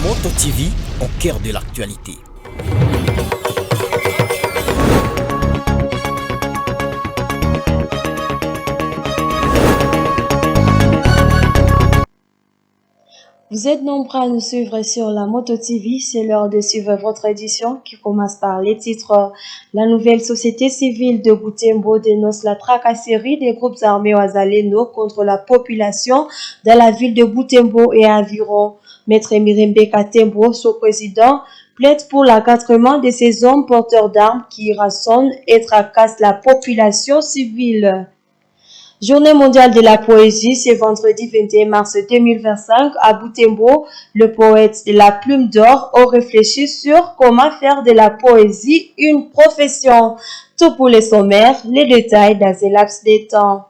Moto TV au cœur de l'actualité. Vous êtes nombreux à nous suivre sur la Moto TV. C'est l'heure de suivre votre édition qui commence par les titres. La nouvelle société civile de Butembo dénonce la tracasserie des groupes armés Wazalendo contre la population dans la ville de Butembo et environ. Maître Mirembe Katembo, son président, plaide pour l'encadrement de ces hommes porteurs d'armes qui rançonnent et tracassent la population civile. Journée mondiale de la poésie, c'est vendredi 21 mars 2025 à Butembo. Le poète de la plume d'or a réfléchi sur comment faire de la poésie une profession. Tout pour les sommaires, les détails dans un laps de temps.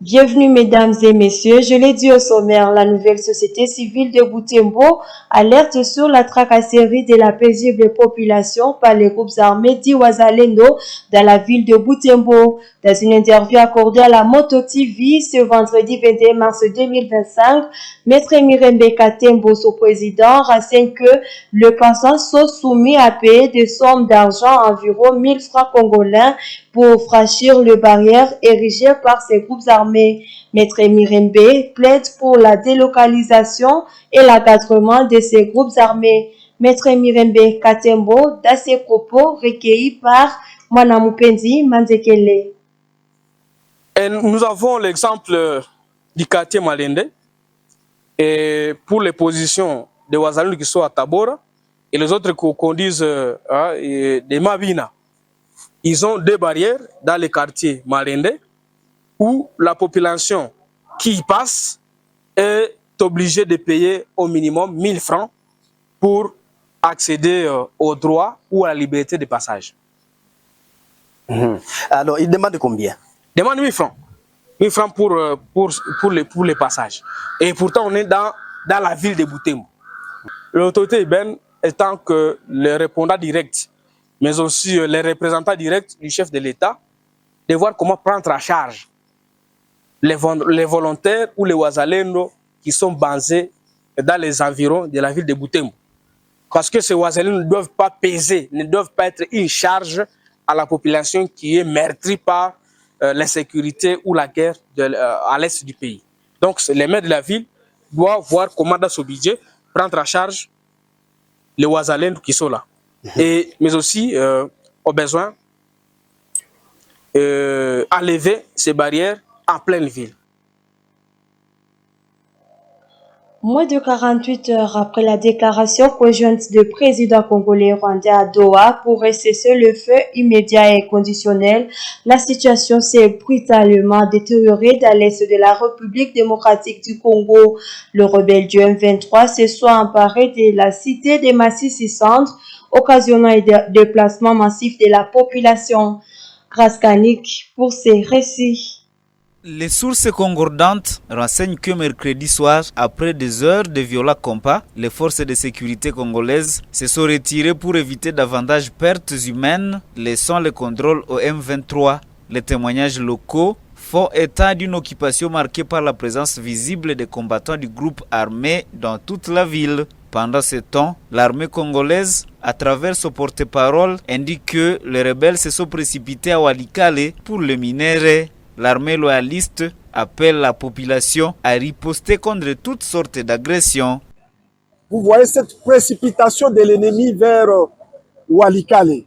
Bienvenue mesdames et messieurs, je l'ai dit au sommaire, la nouvelle société civile de Butembo alerte sur la tracasserie de la paisible population par les groupes armés dits Wazalendo dans la ville de Butembo. Dans une interview accordée à la Moto TV ce vendredi 21 mars 2025, Maître Mirembe Katembo, son président, renseigne que les passants sont soumis à payer des sommes d'argent environ 1000 francs congolais pour franchir les barrières érigées par ces groupes armés. Maître Mirembe plaide pour la délocalisation et l'encadrement de ces groupes armés. Maître Mirembe Katembo, dans ses propos recueillis par Mwanamupendi Manzekele. Et nous avons l'exemple du quartier Malende et pour les positions des Wazalendo qui sont à Tabora et les autres qu'on dise des Mabina. Ils ont deux barrières dans les quartiers Malende où la population qui y passe est obligée de payer au minimum 1000 francs pour accéder aux droits ou à la liberté de passage. Alors, ils demandent combien? Ils demandent 1000 francs. 1000 francs pour les passages. Et pourtant, on est dans la ville de Butembo. L'autorité urbaine étant que le répondant direct, mais aussi les représentants directs du chef de l'État, de voir comment prendre en charge les volontaires ou les Wazalendo qui sont basés dans les environs de la ville de Butembo. Parce que ces Wazalendo ne doivent pas peser, ne doivent pas être une charge à la population qui est meurtrie par l'insécurité ou la guerre à l'est du pays. Donc les maires de la ville doivent voir comment dans ce budget prendre en charge les Wazalendo qui sont là. Mais aussi, au besoin, enlever ces barrières en pleine ville. Moins de 48 heures après la déclaration conjointe du président congolais rwandais à Doha pour cesser le feu immédiat et conditionnel, la situation s'est brutalement détériorée dans l'est de la République démocratique du Congo. Le rebelle du M23 se soit emparé de la cité des Massissi Centre, occasionnant un déplacement massif de la population. Grâce Kanik pour ces récits. Les sources concordantes renseignent que mercredi soir, après des heures de violents combats, les forces de sécurité congolaises se sont retirées pour éviter davantage pertes humaines, laissant le contrôle au M23. Les témoignages locaux font état d'une occupation marquée par la présence visible des combattants du groupe armé dans toute la ville. Pendant ce temps, l'armée congolaise, à travers son porte-parole, indique que les rebelles se sont précipités à Walikale pour le minerai. L'armée loyaliste appelle la population à riposter contre toutes sortes d'agressions. Vous voyez cette précipitation de l'ennemi vers Walikale,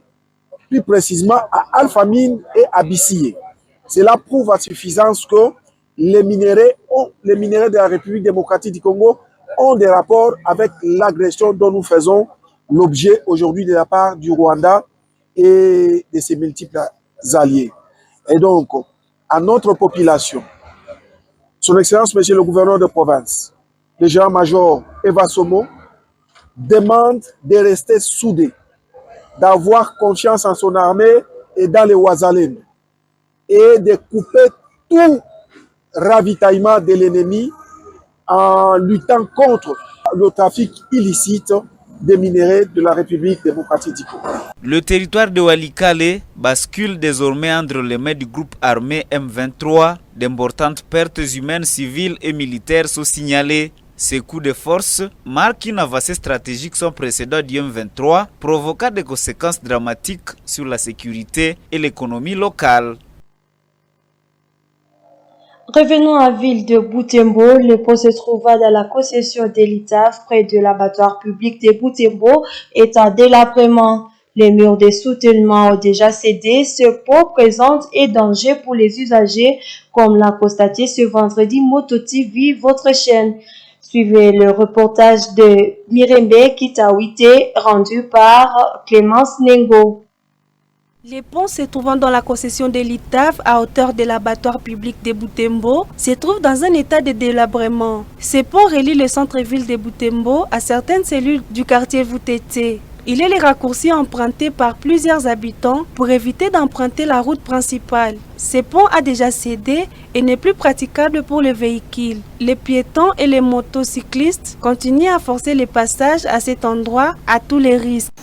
plus précisément à Alphamine et à Bissiyé. Cela prouve à suffisance que les minéraux de la République démocratique du Congo ont des rapports avec l'agression dont nous faisons l'objet aujourd'hui de la part du Rwanda et de ses multiples alliés. Et donc, à notre population, Son Excellence, Monsieur le gouverneur de province, le général-major Eva Somo, demande de rester soudé, d'avoir confiance en son armée et dans les Wazalendo, et de couper tout ravitaillement de l'ennemi en luttant contre le trafic illicite des minéraux de la République démocratique du Congo. Le territoire de Walikale bascule désormais entre les mains du groupe armé M23. D'importantes pertes humaines, civiles et militaires sont signalées. Ces coups de force marquent une avancée stratégique sans précédent du M23, provoquant des conséquences dramatiques sur la sécurité et l'économie locale. Revenons à la ville de Butembo. Le pont se trouva dans la concession de l'État près de l'abattoir public de Butembo est en délabrement. Les murs de soutènement ont déjà cédé. Ce pont présente un danger pour les usagers, comme l'a constaté ce vendredi Moto TV, votre chaîne. Suivez le reportage de Mirembe Kitawite rendu par Clémence Nengo. Les ponts se trouvant dans la concession de l'ITAF à hauteur de l'abattoir public de Butembo se trouvent dans un état de délabrement. Ces ponts relient le centre-ville de Butembo à certaines cellules du quartier Vutete. Il est le raccourci emprunté par plusieurs habitants pour éviter d'emprunter la route principale. Ce pont a déjà cédé et n'est plus praticable pour les véhicules. Les piétons et les motocyclistes continuent à forcer les passages à cet endroit à tous les risques.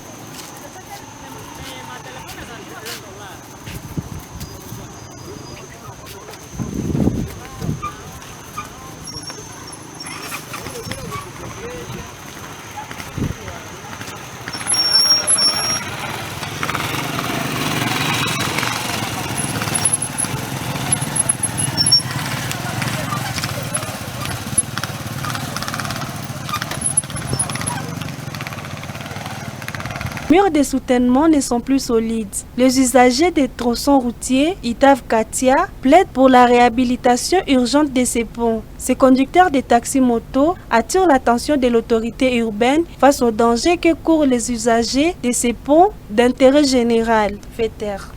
Les murs de soutènement ne sont plus solides. Les usagers des tronçons routiers, Itav Katia, plaident pour la réhabilitation urgente de ces ponts. Ces conducteurs de taxi-moto attirent l'attention de l'autorité urbaine face aux dangers que courent les usagers de ces ponts d'intérêt général.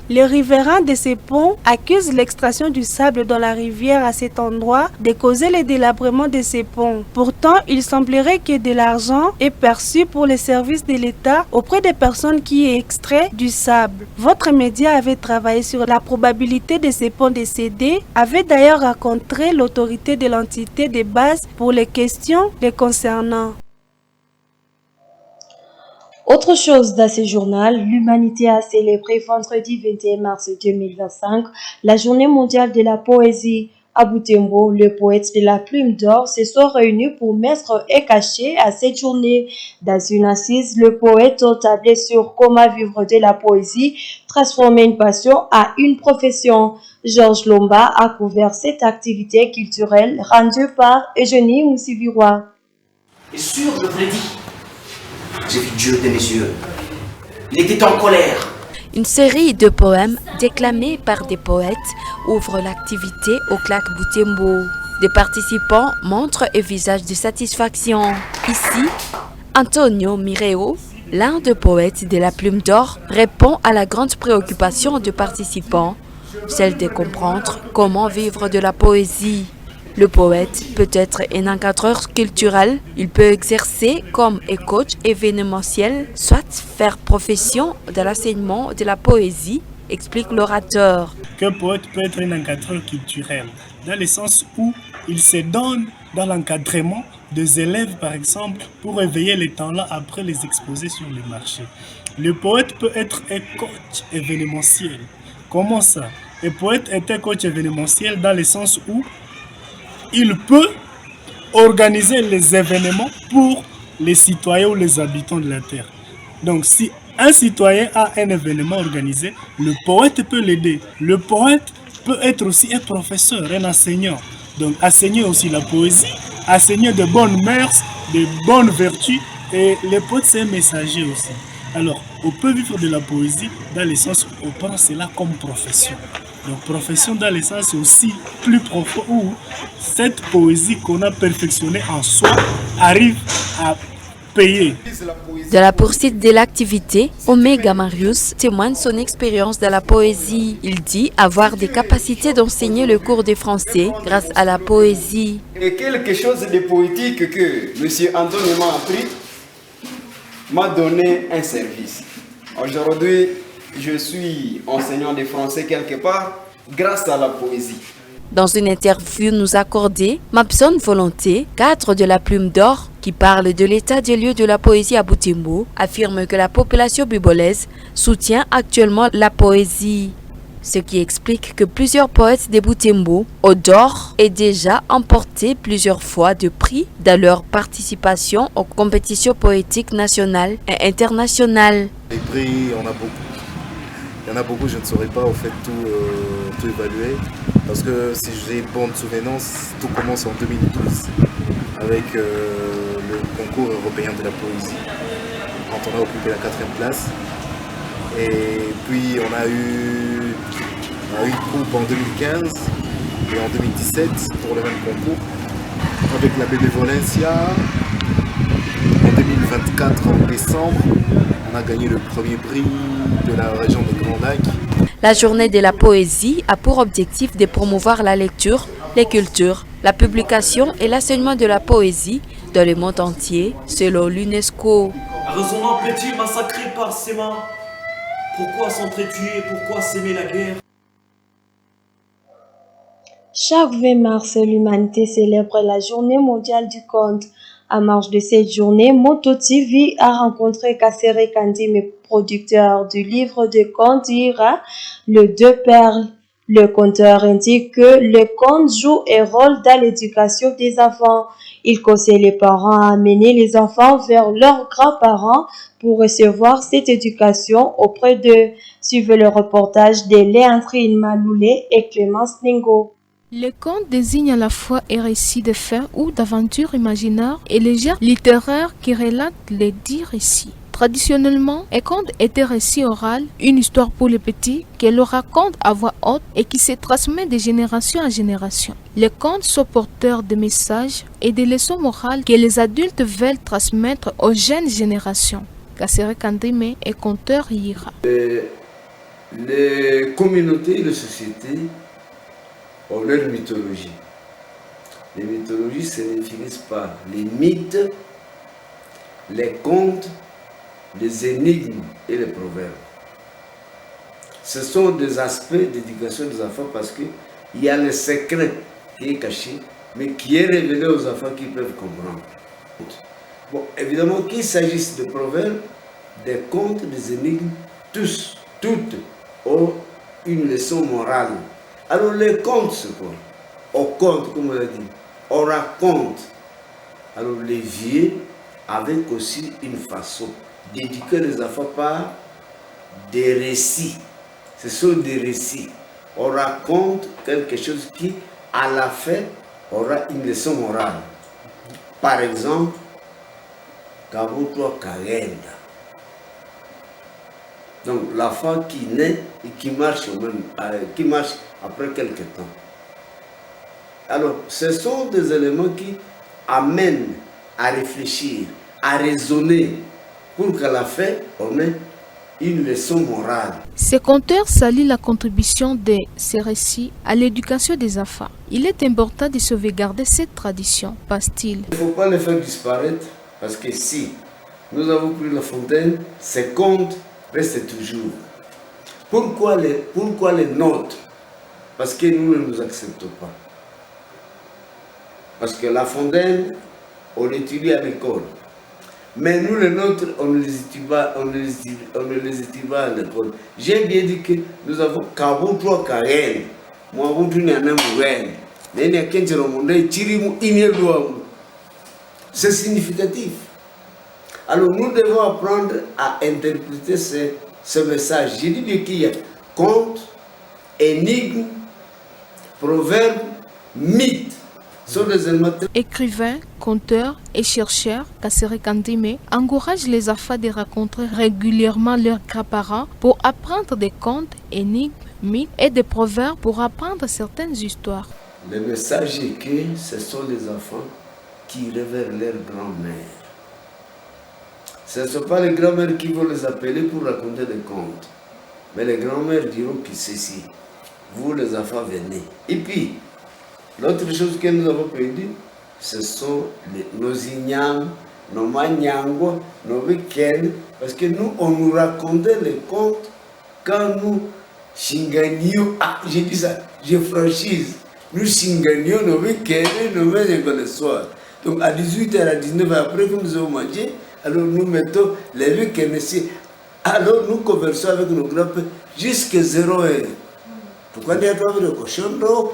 Les riverains de ces ponts accusent l'extraction du sable dans la rivière à cet endroit de causer le délabrement de ces ponts. Pourtant, il semblerait que de l'argent est perçu pour les services de l'État auprès des personnes qui extraient du sable. Votre média avait travaillé sur la probabilité de ces ponts de céder, avait d'ailleurs rencontré l'autorité de l'entité de base pour les questions les concernant. Autre chose dans ce journal, l'humanité a célébré vendredi 21 mars 2025 la journée mondiale de la poésie. À Butembo, le poète de la Plume d'Or se sont réunis pour mettre un cachet à cette journée. Dans une assise, le poète a tablé sur comment vivre de la poésie, transformer une passion à une profession. Georges Lomba a couvert cette activité culturelle rendue par Eugénie Moussivirois. Et sur le prédit, j'ai vu Dieu de mes yeux. Il était en colère. Une série de poèmes déclamés par des poètes ouvre l'activité au CLAC Butembo. Des participants montrent un visage de satisfaction. Ici, Antonio Mireo, l'un des poètes de la Plume d'Or, répond à la grande préoccupation des participants, celle de comprendre comment vivre de la poésie. Le poète peut être un encadreur culturel, il peut exercer comme un coach événementiel, soit faire profession de l'enseignement de la poésie, explique l'orateur. Qu'un poète peut être un encadreur culturel, dans le sens où il se donne dans l'encadrement des élèves, par exemple, pour éveiller les talents après les exposer sur le marché. Le poète peut être un coach événementiel. Comment ça? Le poète est un coach événementiel dans le sens où il peut organiser les événements pour les citoyens ou les habitants de la terre. Donc si un citoyen a un événement organisé, le poète peut l'aider. Le poète peut être aussi un professeur, un enseignant. Donc enseigner aussi la poésie, enseigner de bonnes mœurs, de bonnes vertus. Et le poète c'est un messager aussi. Alors on peut vivre de la poésie dans le sens où on prend cela comme profession. Donc profession dans le sens aussi plus profond où cette poésie qu'on a perfectionnée en soi arrive à payer. De la poursuite de l'activité, Omega Marius témoigne son expérience de la poésie. Il dit avoir des capacités d'enseigner le cours de français grâce à la poésie. Et quelque chose de poétique que M. Antonio m'a appris m'a donné un service. Aujourd'hui, je suis enseignant de français quelque part grâce à la poésie. Dans une interview nous accordée, Mabson Volonté, cadre de la Plume d'Or, qui parle de l'état des lieux de la poésie à Butembo, affirme que la population bibolaise soutient actuellement la poésie. Ce qui explique que plusieurs poètes de Butembo, Odor, aient déjà emporté plusieurs fois de prix dans leur participation aux compétitions poétiques nationales et internationales. Les prix, on a beaucoup. Il y en a beaucoup, je ne saurais pas au fait tout évaluer. Parce que si j'ai bonne souvenance, tout commence en 2012 avec le concours européen de la poésie, quand on a occupé la 4e place. Et puis on a eu une coupe en 2015 et en 2017 pour le même concours. Avec la Bénévolencia, en 2024 en décembre, on a gagné le premier prix de la région de Grand Lac. La journée de la poésie a pour objectif de promouvoir la lecture, les cultures, la publication et l'enseignement de la poésie dans le monde entier, selon l'UNESCO. Raisonnant petit massacré par ses mains. Pourquoi s'entretuer? Pourquoi s'aimer la guerre? Chaque 20 mars, l'humanité célèbre la journée mondiale du conte. À marge de cette journée, Moto TV a rencontré Kassere Kandim, producteur du livre de contes Ira, le Deux Perles. Le conteur indique que le conte joue un rôle dans l'éducation des enfants. Il conseille les parents à amener les enfants vers leurs grands-parents pour recevoir cette éducation auprès d'eux. Suivez le reportage de Léandrine Maloulé et Clémence Ningo. Le conte désigne à la fois un récit de faits ou d'aventures imaginaires et les genres littéraires qui relatent les dits récits. Traditionnellement, un conte est un récit oral, une histoire pour les petits que l'on raconte à voix haute et qui se transmet de génération en génération. Les contes sont porteurs de messages et de leçons morales que les adultes veulent transmettre aux jeunes générations. Kassere Kandime est conteur Ira. Les communautés et les sociétés ont leur mythologie. Les mythologies se définissent par les mythes, les contes, les énigmes et les proverbes. Ce sont des aspects d'éducation des enfants parce qu'il y a le secret qui est caché, mais qui est révélé aux enfants qui peuvent comprendre. Bon, évidemment, qu'il s'agisse de proverbes, des contes, des énigmes, toutes ont une leçon morale. Alors les contes, c'est quoi? On conte, comme on l'a dit, on raconte. Alors les vieux, avec aussi une façon d'éduquer les enfants par des récits. Ce sont des récits. On raconte quelque chose qui, à la fin, aura une leçon morale. Par exemple, Kabuto Kagenda. Donc l'enfant qui naît et qui marche après quelques temps. Alors, ce sont des éléments qui amènent à réfléchir, à raisonner, pour qu'à la fin, on ait une leçon morale. Ces conteurs saluent la contribution de ces récits à l'éducation des enfants. Il est important de sauvegarder cette tradition, pense-t-il. Il ne faut pas les faire disparaître, parce que si nous avons pris La Fontaine, ces contes restent toujours. Pourquoi les nôtres? Parce que nous ne nous acceptons pas. Parce que La Fontaine, on l'étudie à l'école. Mais nous, les nôtres, on ne les étudie pas, à l'école. J'ai bien dit que nous avons Kabuto Karen. Moi, je suis un c'est significatif. Alors nous devons apprendre à interpréter ce message. J'ai dit bien qu'il y a conte, énigme, proverbe, mythe. Écrivain, conteur et chercheur, Kassere Kandime encourage les enfants de rencontrer régulièrement leurs grands-parents pour apprendre des contes, énigmes, mythes et des proverbes pour apprendre certaines histoires. Le message est que ce sont les enfants qui révèrent leur grand-mère. Ce ne sont pas les grands-mères qui vont les appeler pour raconter des contes. Mais les grands-mères diront que ceci. Vous les enfants venez. Et puis, l'autre chose que nous avons perdu, ce sont nos ignames, nos maniangos, nos week-ends. Parce que nous, on nous racontait les contes quand nous chinganions. Ah, j'ai dit ça, je franchise. nous gagnons nos week-ends, nos meilleurs le soir. Donc à 18h, à 19h, après que nous avons mangé, alors nous mettons les week-ends ici. Alors nous conversons avec nos groupes jusqu'à 0h. Pourquoi il y a pas de cochon,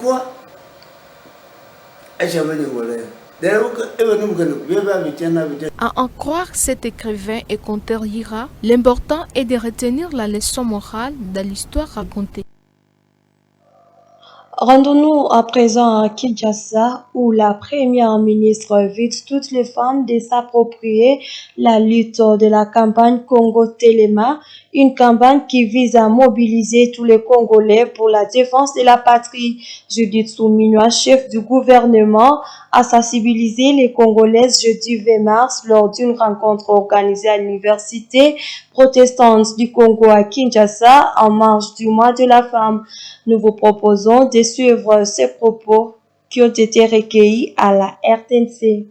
quoi? À en croire cet écrivain et conteur Hira, l'important est de retenir la leçon morale de l'histoire racontée. Rendons-nous à présent à Kinshasa où la première ministre invite toutes les femmes de s'approprier la lutte de la campagne Congo Téléma, une campagne qui vise à mobiliser tous les Congolais pour la défense de la patrie. Judith Souminwa, chef du gouvernement, a sensibilisé les Congolaises jeudi 20 mars lors d'une rencontre organisée à l'université protestante du Congo à Kinshasa en marge du mois de la femme. Nous vous proposons de suivre ces propos qui ont été recueillis à la RTNC.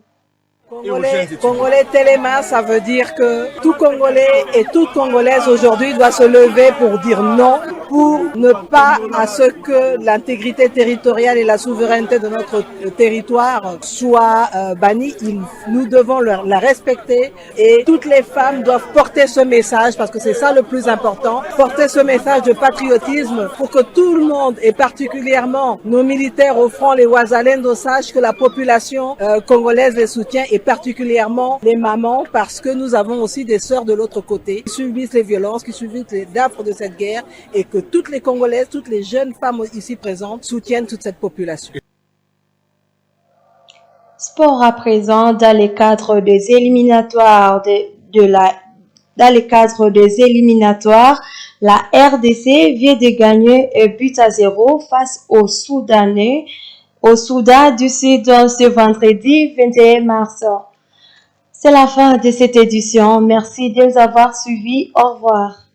Congolais Téléma, ça veut dire que tout Congolais et toute Congolaise aujourd'hui doit se lever pour dire non, pour ne pas à ce que l'intégrité territoriale et la souveraineté de notre territoire soient bannies. Nous devons la respecter et toutes les femmes doivent porter ce message parce que c'est ça le plus important, porter ce message de patriotisme pour que tout le monde et particulièrement nos militaires au front, les Wazalendo, sachent que la population congolaise les soutient et particulièrement les mamans parce que nous avons aussi des sœurs de l'autre côté qui subissent les violences, qui subissent les affres de cette guerre et que toutes les Congolaises, toutes les jeunes femmes ici présentes soutiennent toute cette population. Sport à présent dans les cadres des éliminatoires la RDC vient de gagner un but à 0 face au Soudan du Sud ce vendredi 21 mars. C'est la fin de cette édition. Merci de nous avoir suivis. Au revoir.